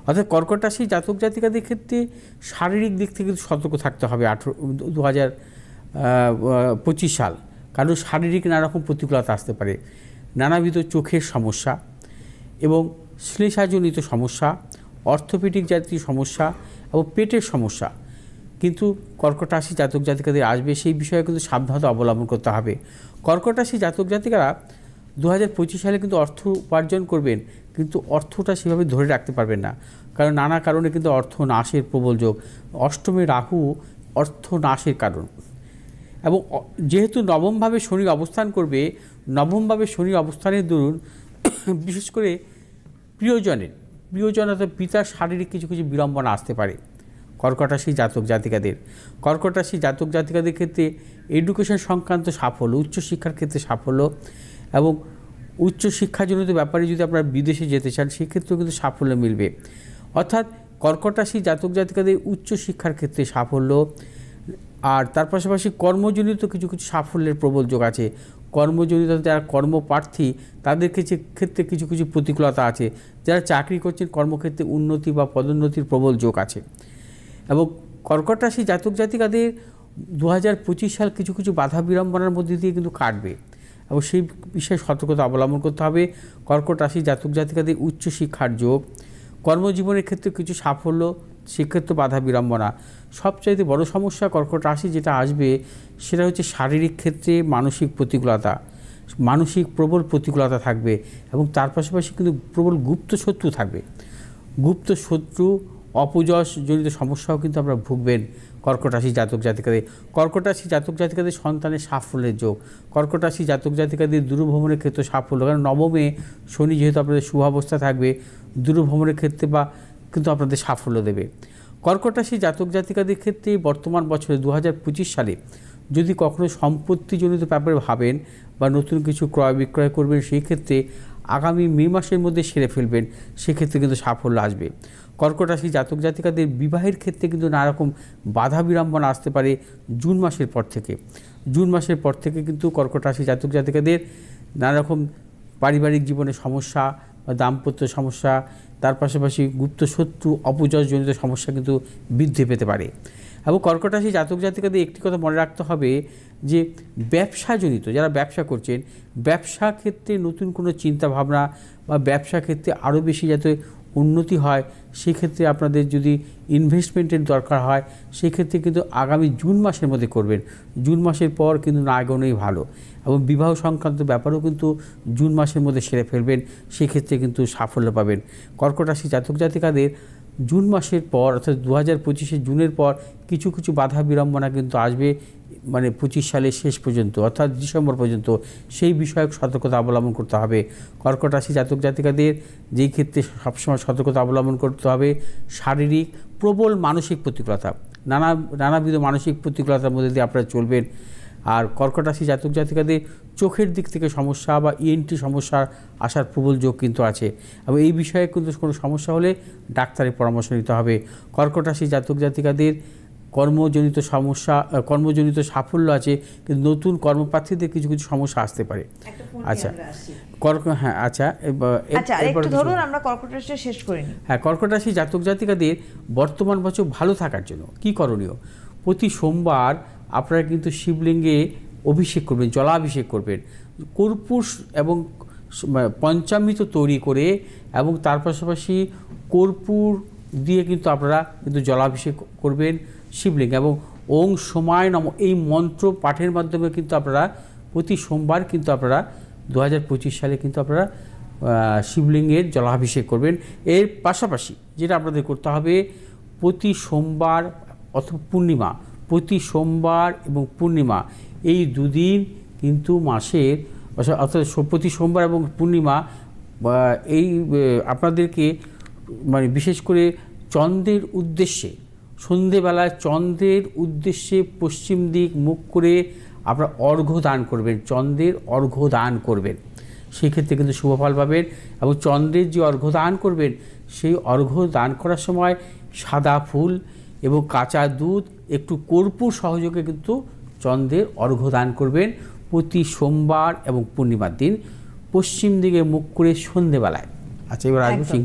অর্থাৎ কর্কট রাশি জাতক জাতিকাদের ক্ষেত্রে শারীরিক দিক থেকে সতর্ক থাকতে হবে 2025 সাল, কারণ শারীরিক নানারকম প্রতিকূলতা আসতে পারে, নানাবিধ চোখের সমস্যা এবং শ্লেষাজনিত সমস্যা, অর্থোপেডিক জাতীয় সমস্যা এবং পেটের সমস্যা কিন্তু কর্কট রাশি জাতক জাতিকাদের আসবে। সেই বিষয়ে কিন্তু সাবধানতা অবলম্বন করতে হবে। কর্কট রাশি জাতক জাতিকারা 2025 সালে কিন্তু অর্থ উপার্জন করবেন, কিন্তু অর্থটা সেভাবে ধরে রাখতে পারবেন না, কারণ নানা কারণে কিন্তু অর্থ নাশের প্রবল যোগ। অষ্টমে রাহু অর্থ নাশের কারণ, এবং যেহেতু নবমভাবে শনি অবস্থান করবে, নবমভাবে শনি অবস্থানের দরুন বিশেষ করে প্রিয়জন অর্থাৎ পিতার শারীরিক কিছু কিছু বিড়ম্বনা আসতে পারে কর্কট রাশি জাতক জাতিকাদের। কর্কট রাশি জাতক জাতিকাদের ক্ষেত্রে এডুকেশন সংক্রান্ত সাফল্য, উচ্চশিক্ষার ক্ষেত্রে সাফল্য এবং উচ্চশিক্ষাজনিত ব্যাপারে যদি আপনারা বিদেশে যেতে চান সেক্ষেত্রেও কিন্তু সাফল্য মিলবে। অর্থাৎ কর্কট রাশি জাতক জাতিকাদের উচ্চশিক্ষার ক্ষেত্রে সাফল্য, আর তার পাশাপাশি কর্মজনিত কিছু কিছু সাফল্যের প্রবল যোগ আছে। কর্মজনিত যারা কর্মপ্রার্থী তাদের ক্ষেত্রে কিছু কিছু প্রতিকূলতা আছে। যারা চাকরি করছেন কর্মক্ষেত্রে উন্নতি বা পদোন্নতির প্রবল যোগ আছে। এবং কর্কট রাশি জাতক জাতিকাদের 2025 সাল কিছু কিছু বাধা বিড়ম্বনার মধ্যে দিয়ে কিন্তু কাটবে, এবং সেই বিষয়ে সতর্কতা অবলম্বন করতে হবে। কর্কট রাশি জাতক জাতিকাদের উচ্চশিক্ষার যোগ, কর্মজীবনের ক্ষেত্রে কিছু সাফল্য, সেক্ষেত্রে বাধা বিড়ম্বনা। সবচাইতে বড় সমস্যা কর্কট রাশি যেটা আসবে সেটা হচ্ছে শারীরিক ক্ষেত্রে মানসিক প্রতিকূলতা, মানসিক প্রবল প্রতিকূলতা থাকবে, এবং তার পাশাপাশি কিন্তু প্রবল গুপ্ত শত্রু থাকবে। গুপ্ত শত্রু অপযশজনিত সমস্যাও কিন্তু আমরা ভুগবেন কর্কট রাশি জাতক জাতিকাদের। কর্কট রাশি জাতক জাতিকাদের সন্তানের সাফল্যের যোগ, কর্কট রাশি জাতক জাতিকাদের দূরভ্রমণের ক্ষেত্রে সাফল্য, কারণ নবমে শনি যেহেতু আপনাদের শুভাবস্থা থাকবে, দূরভ্রমণের ক্ষেত্রে বা কিন্তু আপনাদের সাফল্য দেবে। কর্কট রাশি জাতক জাতিকাদের ক্ষেত্রে বর্তমান বছরে 2025 সালে যদি কখনো সম্পত্তিজনিত ব্যাপারে ভাবেন বা নতুন কিছু ক্রয় বিক্রয় করবেন, সেই ক্ষেত্রে আগামী মে মাসের মধ্যে সেরে ফেলবেন, সেক্ষেত্রে কিন্তু সাফল্য আসবে। কর্কট রাশি জাতক জাতিকাদের বিবাহের ক্ষেত্রে কিন্তু নানারকম বাধা বিড়ম্বনা আসতে পারে জুন মাসের পর থেকে। জুন মাসের পর থেকে কিন্তু কর্কট রাশি জাতক জাতিকাদের নানারকম পারিবারিক জীবনে সমস্যা বা দাম্পত্য সমস্যা, তার পাশাপাশি গুপ্ত শত্রু অপযশজনিত সমস্যা কিন্তু বৃদ্ধি পেতে পারে। এবং কর্কট রাশি জাতক জাতিকাদের একটি কথা মনে রাখতে হবে যে ব্যবসাজনিত যারা ব্যবসা করছেন, ব্যবসা ক্ষেত্রে নতুন কোনো চিন্তাভাবনা বা ব্যবসা ক্ষেত্রে আরও বেশি যাতে উন্নতি হয়, সেক্ষেত্রে আপনাদের যদি ইনভেস্টমেন্টের দরকার হয় সেক্ষেত্রে কিন্তু আগামী জুন মাসের মধ্যে করবেন। জুন মাসের পর কিন্তু না এগোনোই ভালো, এবং বিবাহ সংক্রান্ত ব্যাপারেও কিন্তু জুন মাসের মধ্যে সেরে ফেলবেন, সেক্ষেত্রে কিন্তু সাফল্য পাবেন। কর্কট রাশি জাতক জাতিকাদের জুন মাসের পর অর্থাৎ 2025 জুনের পর কিছু কিছু বাধা বিড়ম্বনা কিন্তু আসবে, মানে 25 সালের শেষ পর্যন্ত অর্থাৎ ডিসেম্বর পর্যন্ত, সেই বিষয়ক সতর্কতা অবলম্বন করতে হবে। কর্কট রাশি জাতক জাতিকাদের যেই ক্ষেত্রে সবসময় সতর্কতা অবলম্বন করতে হবে শারীরিক প্রবল মানসিক প্রতিকূলতা, নানাবিধ মানসিক প্রতিকূলতার মধ্যে দিয়ে আপনারা চলবেন। আর কর্কট রাশি জাতক জাতিকাদের চোখের দিক থেকে সমস্যা বা ইএনটি সমস্যা আসার প্রবল যোগ কিন্তু আছে, এবং এই বিষয়ে কিন্তু কোনো সমস্যা হলে ডাক্তারের পরামর্শ নিতে হবে। কর্কট রাশি জাতক জাতিকাদের কর্মজনিত সমস্যা, কর্মজনিত সাফল্য আছে, কিন্তু নতুন কর্মপ্রার্থীদের কিছু কিছু সমস্যা আসতে পারে। আচ্ছা হ্যাঁ আচ্ছা একটু ধরুন আমরা কর্কট রাশি শেষ করে নিই। হ্যাঁ, কর্কট রাশি জাতক জাতিকাদের বর্তমান বছর ভালো থাকার জন্য কি করণীয়? প্রতি সোমবার আপনারা কিন্তু শিবলিঙ্গে অভিষেক করবেন, জলাভিষেক করবেন, কর্পূর এবং পঞ্চামৃত তৈরি করে, এবং তার পাশাপাশি কর্পূর দিয়ে কিন্তু আপনারা কিন্তু জলাভিষেক করবেন শিবলিঙ্গ, এবং ওং সময় নম এই মন্ত্র পাঠের মাধ্যমে কিন্তু আপনারা প্রতি সোমবার কিন্তু আপনারা 2025 সালে কিন্তু আপনারা শিবলিঙ্গের জলাভিষেক করবেন। এর পাশাপাশি যেটা আপনাদের করতে হবে, প্রতি সোমবার অথবা পূর্ণিমা, প্রতি সোমবার এবং পূর্ণিমা এই দুদিন কিন্তু মাসের অর্থাৎ প্রতি সোমবার এবং পূর্ণিমা এই আপনাদেরকে মানে বিশেষ করে চন্দ্রের উদ্দেশ্যে সন্ধেবেলায় চন্দ্রের উদ্দেশ্যে পশ্চিম দিক মুখ করে আপনারা অর্ঘ্য দান করবেন, চন্দ্রের অর্ঘ্য দান করবেন, সেই ক্ষেত্রে কিন্তু শুভফল পাবেন। এবং চন্দ্রের যে অর্ঘ্য দান করবেন সেই অর্ঘ্য দান করার সময় সাদা ফুল এবং কাঁচা দুধ একটু কর্পূর সহযোগে কিন্তু চন্দ্রের অর্ঘ্য দান করবেন প্রতি সোমবার এবং পূর্ণিমার দিন পশ্চিম দিকে মুখ করে সন্ধেবেলায়। আচ্ছা, এবার আসবো